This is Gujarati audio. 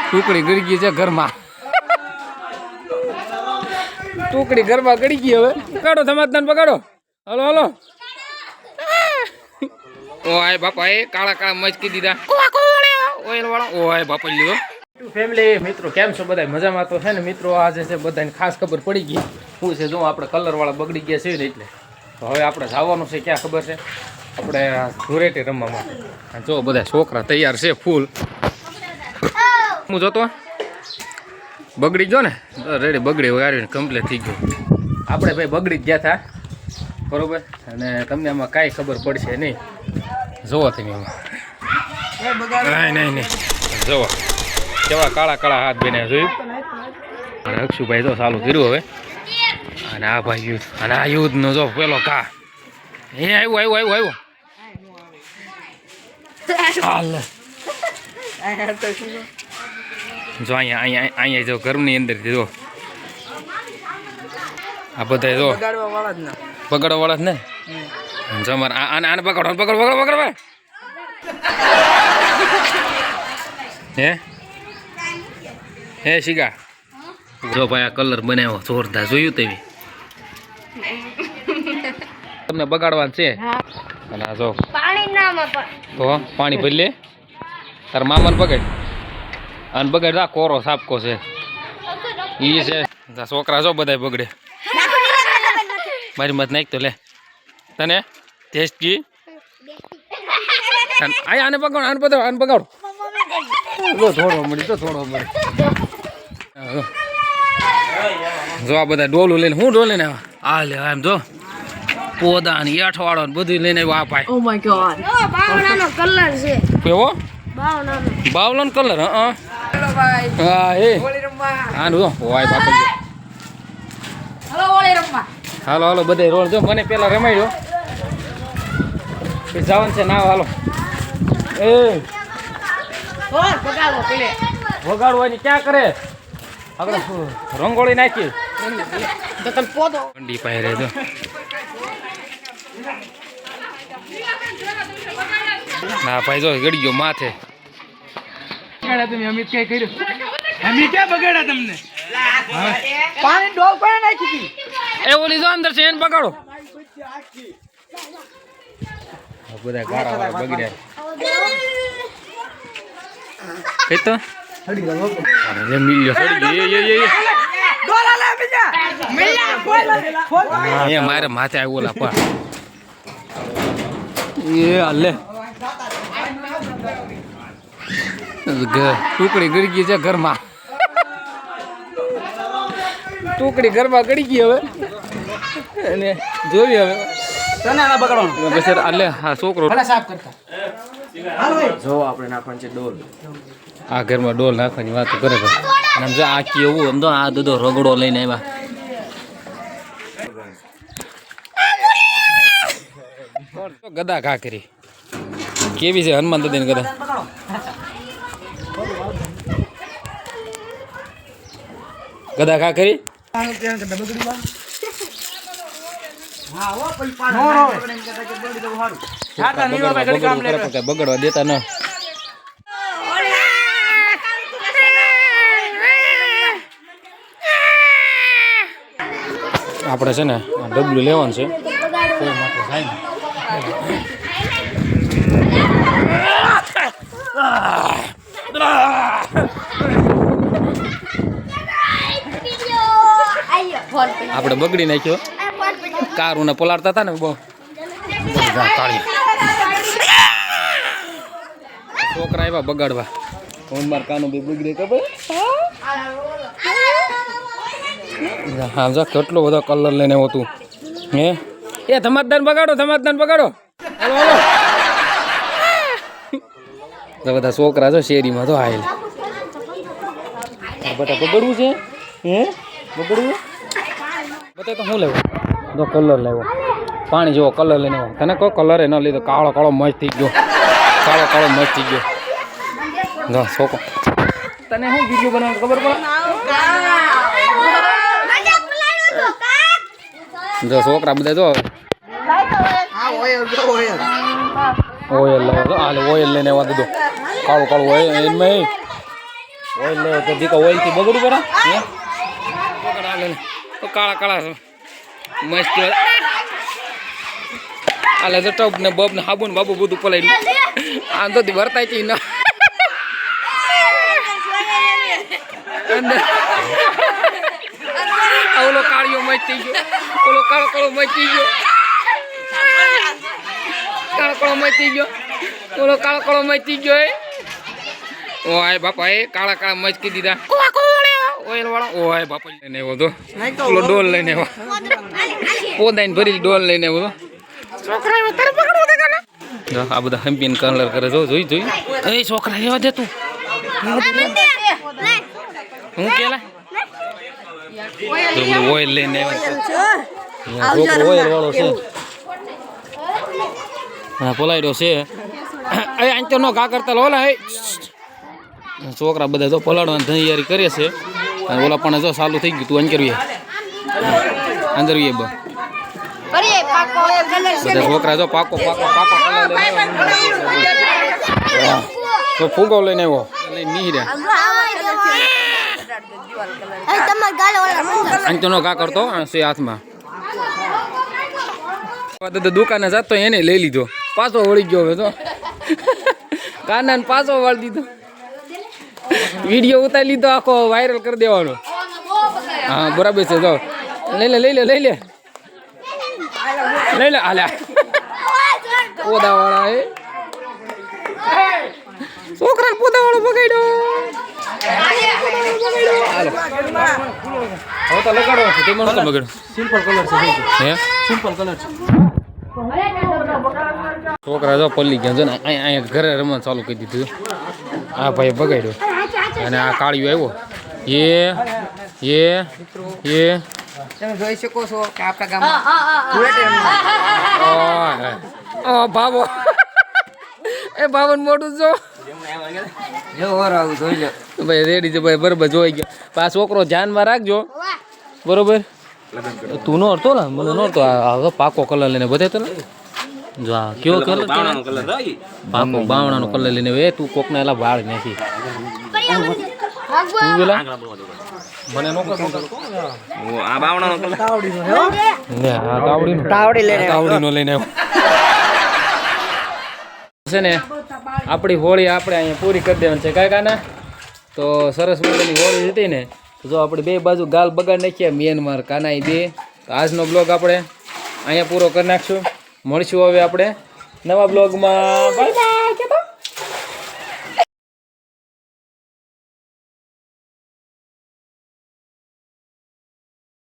ટુકડી ગળી ગઈ છે ઘરમાં. ટુકડી ઘરમાં ગળી ગઈ. હવે પકડો સમાધાન પકડો. Hello hello. ઓય બાપા એ કાળા કાળા મચકી દીધા. ઓય વાળા ઓય બાપા લીધો. ફેમિલી મિત્રો કેમ છો બધા મજામાં? તો છે ને મિત્રો આજે છે બધાને ખાસ ખબર પડી ગઈ શું છે. જો આપણે કલર વાળા બગડી ગયા છે ને એટલે તો હવે આપણે જવાનું છે ક્યાં ખબર છે? આપણે ધૂળેટી રમવા માટે. જો બધા છોકરા તૈયાર છે ફૂલ. હું જોતો બગડી ગયો ને રેડી બગડી વાળીને કમ્પ્લીટ થઈ ગયો. આપણે ભાઈ બગડી જ ગયા હતા બરોબર. અને તમને આમાં કાંઈ ખબર પડશે નહીં. જોવો તમે આમાં નહીં જોવો કેવા કાળા કાળા હાથ બેને જોયું. અને અક્ષુભાઈ તો ચાલુ કર્યું હવે. અને આ ભાઈ યુદ્ધ અને આ યુદ્ધનો જો પેલો કા એ આવ્યો જો અહીંયા જો ઘરની અંદર જો આ બધા જો બગાડવા વાળા જ ને. જો મારે આને પકડો હે શિગા જો ભાઈ આ કલર બનાવ્યો જોરદાર જોયું તેવી. તમને બગાડવાનું છે. અને આ જો તો પાણી ભરી લે તાર મામાને બગાડ અને બગાડ રા કોરો સાપકો છે ઈ છે. છોકરા જો બધા બગડે. મારી મત નાખ તો લે તને ટેસ્ટ કી આને પકડ આને બગાડો થોડો મળી જો આ બધા ડોલું લઈને હું ડોલ લઈને આ લે એમ જો પોદા ને અઠવાડો ને બધું લઈને આવ્યો. આ ભાઈ ઓ માય ગોડ બાવલાનો કલર છે. કેવો બાવલાનો કલર? હા હા એ હા નો ઓય બાપા હાલો ઓળે રમવા હાલો બધા રોલ જો મને પેલા રમાડ્યો પછી જવાનું છે ના હાલો એ વગાડવાની ક્યાં કરે આગળ રંગોળી નાખી ઠંડી પાય રે જો ના ભાઈ જો ગડી ગયો માથે. તમે અમિત કઈ કર્યું? અમિત ક્યાં બગાડ્યા તમને? પાણી ડોલ પર નાખી હતી એ ઓલી જો અંદર છે એને બગાડો. બધા ગારા વાળા બગડ્યા કઈ તો સડી ગયો. અરે મિલ્યો સડી ગયો એ ડોલા લે બીજા મિલ્યા ફોલ એ મારે માથે આવ્યો ઓલા પર એ અલ્લે ટુકડી ગળી ગઈ છે ઘરમાં. ટુકડી ઘરમાં ગળી ગઈ હવે અને જોવી હવે તને ના બગાડવાનું બસ અલ્લે હા છોકરો સાફ કરતા જો આપણે નાખવાનું છે ડોલ. આ ઘરમાં ડોલ નાખવાની વાત કરે છે. અને આમ જો આ કેવું આમ તો આ દૂધો રગડો લઈને આવ્યા. ગદા ઘા કરી કેવી છે હનુમાન દાદા ની ગદા? ગદા ઘા કરી બગડવા દેતા ન. આપણે છે ને ડબલું લેવાનું છે આપણે બગડી નાખ્યો. કારું ને પલાળતા હતા ને બહુ છોકરા આવ્યા બગાડવા. માર કાનું બી બગડી ખબર હા જો કેટલો બધો કલર લઈને આવ્યો તું હે એ ધમાદાન બગાડો તો બધા છોકરા છો શેરીમાં તો આવેલ બધા બગડવું છે હે બગડવું બધા તો શું લેવું તો કલર લેવો પાણી જેવો કલર લઈને આવ્યો. તને કોઈ કલર ન લીધો કાળો કાળો મસ્ત થઈ ગયો જો છોકરો તને શું વિડીયો બનાવવાનું ખબર પડે? જો છોકરા બધા જો ઓઇલ લેવા દો. હાલે ઓઇલ લઈને આવવા દીધો કાળું ઓઇલ એમાં ઓઇલ લેવો તો દીકો ઓઇલ થી બગડું પડે હે બગડા લે તો કાળા કાળા મસ્ત આલે તો ટપ ને બબ ને સાબુ ને બાબુ બધું પલાઈ આમ તો વર્તાય છે ના ઓલો કાળિયો મચ થઈ ગયો ઓલો કાળો કાળો મચ થઈ ગયો કાળો કાળો મચ થઈ ગયો ઓલો કાળો કાળો મચ થઈ ગયો ઓય બાપા એ કાળા કાળા મચકી દીધા ઓઇલ વાળા ઓય બાપા લઈને આવ્યો તો ઓલો ડોલ લઈને આવ્યો પોદાઈને ભરી ડોલ લઈને આવ્યો છોકરા તારે પકડવો દે કાના જો આ બધા હમ્પીન કલર કરે જો જોઈ જોઈ એ છોકરા રેવા દે તું હું કેલા તો ઓઇલ લઈને આવ્યો ઓઇલ વાળો છે હા પોલાઈડો છે એ આંચો નો ઘા કરતા લોલા એ છોકરા બધા જો પલાડવાની તૈયારી કરે છે અને ઓલા પણ જો ચાલુ થઈ ગયું તું અંદર વીએ બધા છોકરા જો પાકો પાકો પાકો તો ફૂગો લઈને આવ્યો લઈને નહીં રહ્યા આંચો નો ઘા કરતો છે હાથમાં દુકાને જતો એને લઈ લીધો પાછો વળી ગયો હવે તો કાનાને પાછો વાળી દીધો વિડીયો ઉતારી લીધો આખો વાયરલ કરી દેવાનો હા બરાબર છે જો લઈ લે લઈ લે લઈ લે લઈ લે આલ્યા પોદા વાળા એ છોકરા પોદા વાળો બગાડ્યો હાલો હવે તો લગાડો છે તે મને બગાડો સિમ્પલ કલર છે હે સિમ્પલ કલર છે છોકરા જો પલ્લી ગયા જો ને અહીંયા ઘરે રમવાનું ચાલુ કરી દીધું આ ભાઈ બગાડ્યો અને આ કાળિયો આવ્યો તમે જોઈ શકો છો કે આપણા ગામમાં ભાવો એ ભાવન મોટું જો ભાઈ રેડી છે ભાઈ બરોબર જોઈ ગયા આ છોકરો ધ્યાનમાં રાખજો બરોબર તું નો હરતો ને મને નહોતો આ પાકો કલર લઈને બધે તો જો આ કયો કલર પાકો બાવણાનો કલર લઈને એ તું કોકને એલા વાળ નાખી મને નો આ બાવણાનો કલર તાવડીનો ને આ તાવડીનો લઈને છે ને આપણી હોળી આપણે અહીંયા પૂરી કરી દેવાની છે કાંઈ કાના તો સરસ મજાની હોળી હતી ને જો આપણે બે બાજુ ગાલ બગાડ નાખીએ મ્યાનમાર કાનાઈ બે તો આજનો બ્લોગ આપણે અહીંયા પૂરો કરી નાખશું મળશું હવે આપણે નવા બ્લોગમાં બાય બાય.